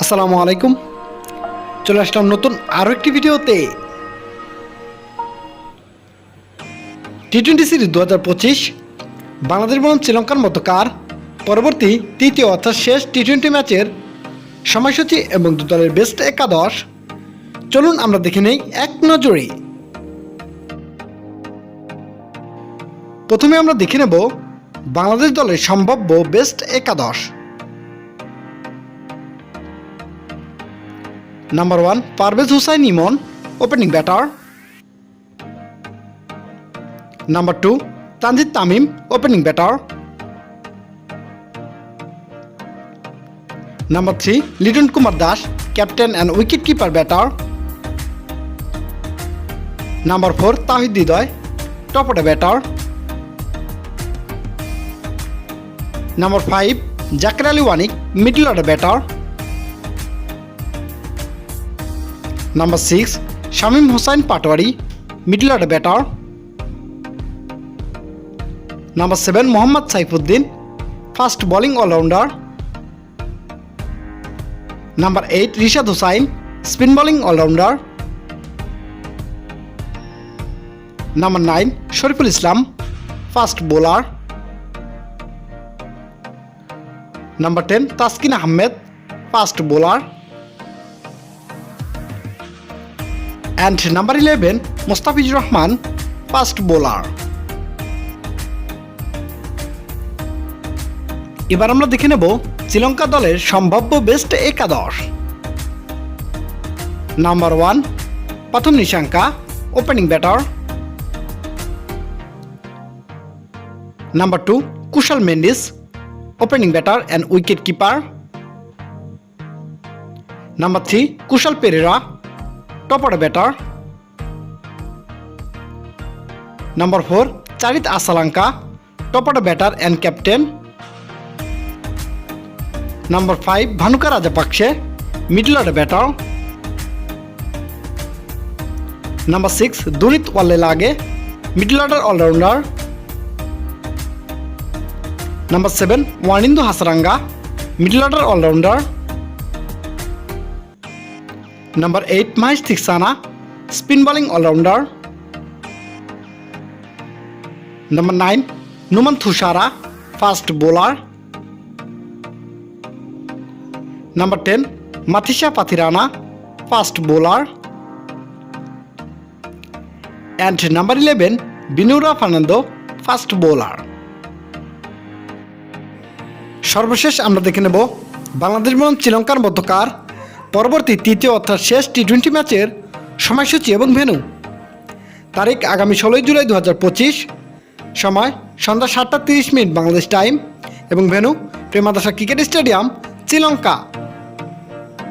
আসসালামু আলাইকুম। চলে আসলাম নতুন আরও একটি ভিডিওতে। টি-20 সিরিজ 2025 বাংলাদেশ বনাম শ্রীলঙ্কার মধ্যকার পরবর্তী তৃতীয় অর্থাৎ শেষ টি-20 ম্যাচের সময়সূচি এবং দু দলের বেস্ট একাদশ চলুন আমরা দেখে নেই এক নজরে। প্রথমে আমরা দেখে নেব বাংলাদেশ দলের সম্ভাব্য বেস্ট একাদশ। Number 1 Parvez Hossain Emon, opening batter. Number 2 Tanzid Tamim, opening batter. Number 3 Liton Kumar Das, captain and wicket keeper batter. Number 4 Towhid Hridoy, top order batter. Number 5 Jaker Ali Anik, middle order batter. Number 6 Shamim Hossain Patwari, middle order batter. Number 7 Mohammad Saifuddin, fast bowling allrounder. Number 8 Rishad Hossain, spin bowling allrounder. Number 9 Shoriful Islam, fast bowler. Number 10 Taskin Ahmed, fast bowler. And number 11 Mustafizur Rahman, fast bowler. এবার আমরা দেখে নেব শ্রীলঙ্কা দলের সম্ভাব্য best একাদশ। Number 1 প্রথম Nissanka, opening batter. Number 2 Kusal Mendis, opening batter and wicket keeper. Number 3 Kusal Perera, top order batter. Number 4 Charith Asalanka, top order batter and captain. Number 5 Bhanuka Rajapaksa, middle order batter. Number 6 Dunith Wellalage, middle order allrounder. Number 7 Wanindu Hasaranga, middle order allrounder. Number 8 Maheesh Theekshana, spin bowling allrounder. Number 9 Nuwan Thushara, fast bowler. Number 10 Matheesha Pathirana, fast bowler. And number 11 Binura Fernando, fast bowler. সর্বশেষ আমরা দেখে নেব বাংলাদেশ বনাম শ্রীলঙ্কার মধ্যকার পরবর্তী তৃতীয় অর্থাৎ শেষ টি-20 ম্যাচের সময়সূচি এবং ভেন্যু। তারিখ আগামী 16 জুলাই 2025, সময় সন্ধ্যা 7টা 30 মিনিট বাংলাদেশ টাইম এবং venue Premadasa cricket stadium, Sri Lanka.